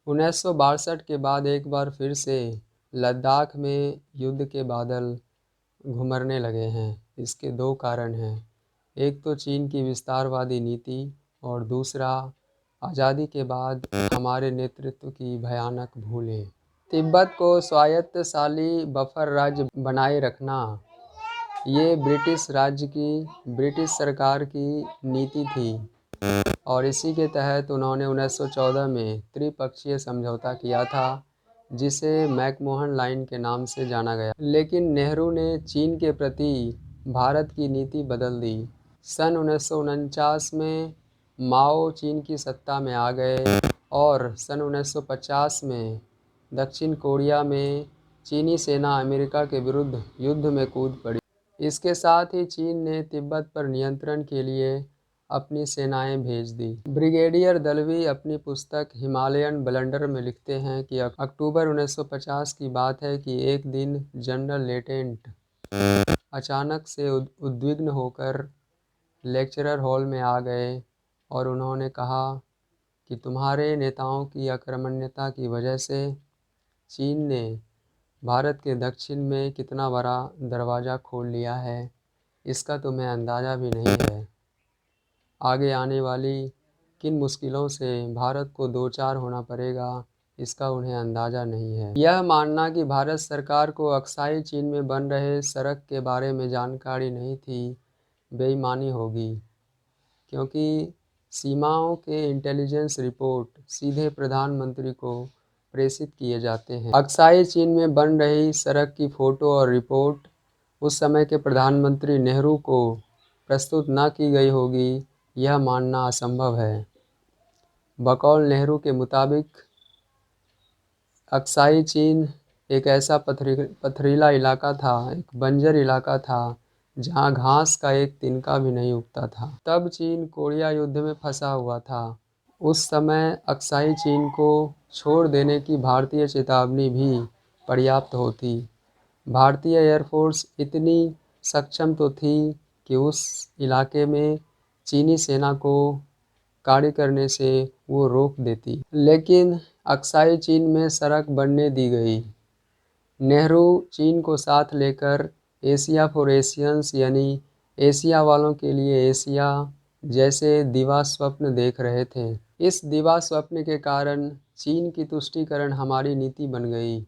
1962 के बाद एक बार फिर से लद्दाख में युद्ध के बादल घुमरने लगे हैं। इसके दो कारण हैं, एक तो चीन की विस्तारवादी नीति और दूसरा आज़ादी के बाद हमारे नेतृत्व की भयानक भूलें। तिब्बत को स्वायत्तशासी बफर राज्य बनाए रखना, ये ब्रिटिश सरकार की नीति थी और इसी के तहत उन्होंने 1914 में त्रिपक्षीय समझौता किया था, जिसे मैकमोहन लाइन के नाम से जाना गया। लेकिन नेहरू ने चीन के प्रति भारत की नीति बदल दी। सन 1949 में माओ चीन की सत्ता में आ गए और सन 1950 में दक्षिण कोरिया में चीनी सेना अमेरिका के विरुद्ध युद्ध में कूद पड़ी। इसके साथ ही चीन ने तिब्बत पर नियंत्रण के लिए अपनी सेनाएं भेज दी। ब्रिगेडियर दलवी अपनी पुस्तक हिमालयन ब्लंडर में लिखते हैं कि अक्टूबर 1950 की बात है कि एक दिन जनरल लेटेंट अचानक से उद्विग्न होकर लेक्चरर हॉल में आ गए और उन्होंने कहा कि तुम्हारे नेताओं की अकर्मण्यता की वजह से चीन ने भारत के दक्षिण में कितना बड़ा दरवाज़ा खोल लिया है, इसका तुम्हें अंदाज़ा भी नहीं है। आगे आने वाली किन मुश्किलों से भारत को दो चार होना पड़ेगा, इसका उन्हें अंदाज़ा नहीं है। यह मानना कि भारत सरकार को अक्साई चीन में बन रहे सड़क के बारे में जानकारी नहीं थी, बेईमानी होगी, क्योंकि सीमाओं के इंटेलिजेंस रिपोर्ट सीधे प्रधानमंत्री को प्रेषित किए जाते हैं। अक्साई चीन में बन रही सड़क की फ़ोटो और रिपोर्ट उस समय के प्रधानमंत्री नेहरू को प्रस्तुत न की गई होगी, यह मानना असंभव है। बकौल नेहरू के मुताबिक अक्साई चीन एक ऐसा पथरीला इलाका था, एक बंजर इलाका था, जहां घास का एक तिनका भी नहीं उगता था। तब चीन कोरिया युद्ध में फंसा हुआ था। उस समय अक्साई चीन को छोड़ देने की भारतीय चेतावनी भी पर्याप्त होती। भारतीय एयरफोर्स इतनी सक्षम तो थी कि उस इलाके में चीनी सेना को कार्य करने से वो रोक देती, लेकिन अक्साई चीन में सड़क बनने दी गई। नेहरू चीन को साथ लेकर एशिया फॉर एशियंस यानी एशिया वालों के लिए एशिया जैसे दिवा स्वप्न देख रहे थे। इस दिवा स्वप्न के कारण चीन की तुष्टीकरण हमारी नीति बन गई।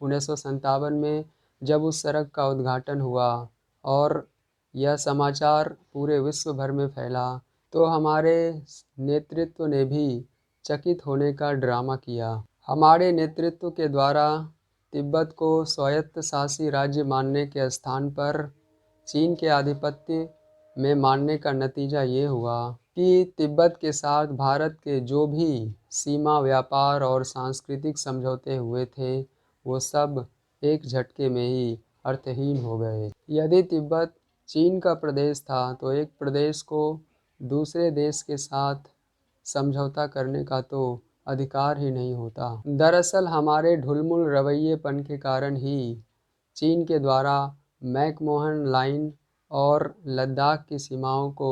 1957 में जब उस सड़क का उद्घाटन हुआ और यह समाचार पूरे विश्व भर में फैला, तो हमारे नेतृत्व ने भी चकित होने का ड्रामा किया। हमारे नेतृत्व के द्वारा तिब्बत को स्वायत्तशासी राज्य मानने के स्थान पर चीन के आधिपत्य में मानने का नतीजा ये हुआ कि तिब्बत के साथ भारत के जो भी सीमा, व्यापार और सांस्कृतिक समझौते हुए थे, वो सब एक झटके में ही अर्थहीन हो गए। यदि तिब्बत चीन का प्रदेश था, तो एक प्रदेश को दूसरे देश के साथ समझौता करने का तो अधिकार ही नहीं होता। दरअसल हमारे ढुलमुल रवैयेपन के कारण ही चीन के द्वारा मैकमोहन लाइन और लद्दाख की सीमाओं को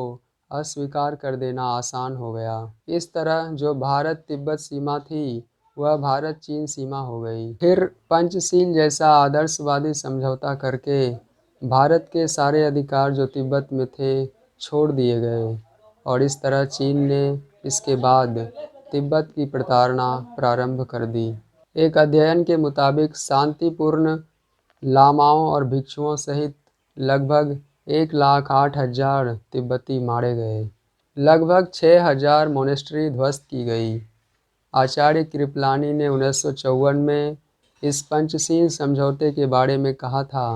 अस्वीकार कर देना आसान हो गया। इस तरह जो भारत तिब्बत सीमा थी, वह भारत चीन सीमा हो गई। फिर पंचशील जैसा आदर्शवादी समझौता करके भारत के सारे अधिकार जो तिब्बत में थे छोड़ दिए गए और इस तरह चीन ने इसके बाद तिब्बत की प्रताड़ना प्रारंभ कर दी। एक अध्ययन के मुताबिक शांतिपूर्ण लामाओं और भिक्षुओं सहित लगभग 1,08,000 तिब्बती मारे गए। लगभग 6,000 मोनेस्ट्री ध्वस्त की गई। आचार्य कृपलानी ने 1954 में इस पंचशील समझौते के बारे में कहा था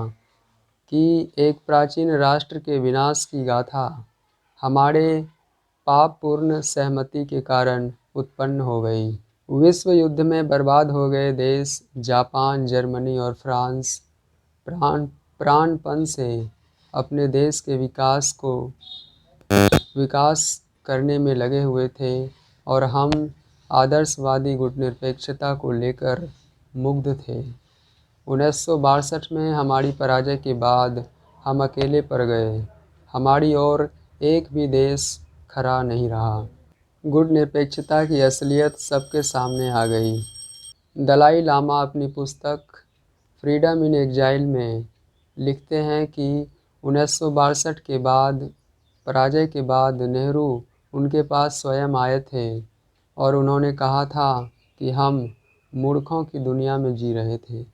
कि एक प्राचीन राष्ट्र के विनाश की गाथा हमारे पापपूर्ण सहमति के कारण उत्पन्न हो गई। विश्व युद्ध में बर्बाद हो गए देश जापान, जर्मनी और फ्रांस प्राणपण से अपने देश के विकास करने में लगे हुए थे और हम आदर्शवादी गुटनिरपेक्षता को लेकर मुग्ध थे। 1962 में हमारी पराजय के बाद हम अकेले पड़ गए। हमारी ओर एक भी देश खड़ा नहीं रहा। गुटनिरपेक्षता की असलियत सबके सामने आ गई। दलाई लामा अपनी पुस्तक फ्रीडम इन एग्जाइल में लिखते हैं कि 1962 के बाद पराजय के बाद नेहरू उनके पास स्वयं आए थे और उन्होंने कहा था कि हम मूर्खों की दुनिया में जी रहे थे।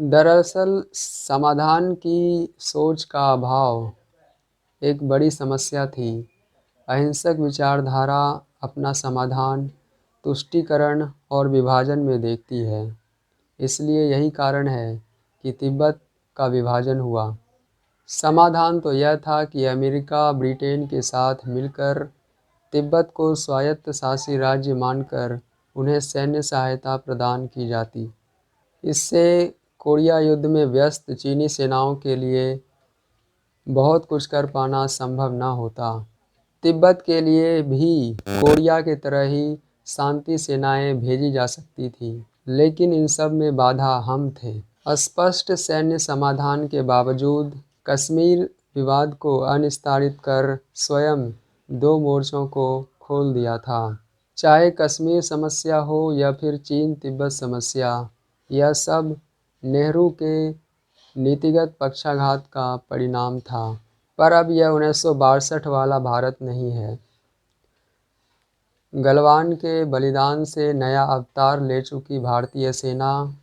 दरअसल समाधान की सोच का अभाव एक बड़ी समस्या थी। अहिंसक विचारधारा अपना समाधान तुष्टीकरण और विभाजन में देखती है। इसलिए यही कारण है कि तिब्बत का विभाजन हुआ। समाधान तो यह था कि अमेरिका ब्रिटेन के साथ मिलकर तिब्बत को स्वायत्त शासी राज्य मानकर उन्हें सैन्य सहायता प्रदान की जाती। इससे कोरिया युद्ध में व्यस्त चीनी सेनाओं के लिए बहुत कुछ कर पाना संभव न होता। तिब्बत के लिए भी कोरिया की तरह ही शांति सेनाएं भेजी जा सकती थीं, लेकिन इन सब में बाधा हम थे। स्पष्ट सैन्य समाधान के बावजूद कश्मीर विवाद को अनिस्तारित कर स्वयं दो मोर्चों को खोल दिया था। चाहे कश्मीर समस्या हो या फिर चीन तिब्बत समस्या, यह सब नेहरू के नीतिगत पक्षाघात का परिणाम था। पर अब यह 1962 वाला भारत नहीं है। गलवान के बलिदान से नया अवतार ले चुकी भारतीय सेना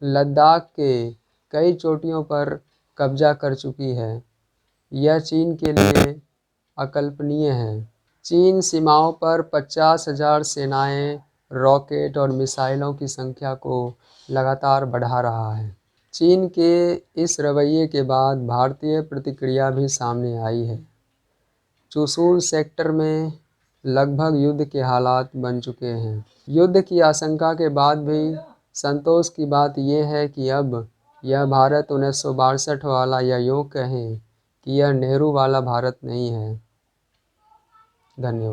लद्दाख के कई चोटियों पर कब्जा कर चुकी है। यह चीन के लिए अकल्पनीय है। चीन सीमाओं पर 50,000 सेनाएं, रॉकेट और मिसाइलों की संख्या को लगातार बढ़ा रहा है। चीन के इस रवैये के बाद भारतीय प्रतिक्रिया भी सामने आई है। चुशूल सेक्टर में लगभग युद्ध के हालात बन चुके हैं। युद्ध की आशंका के बाद भी संतोष की बात यह है कि अब यह भारत 1962 वाला, या यूँ कहें कि यह नेहरू वाला भारत नहीं है। धन्यवाद।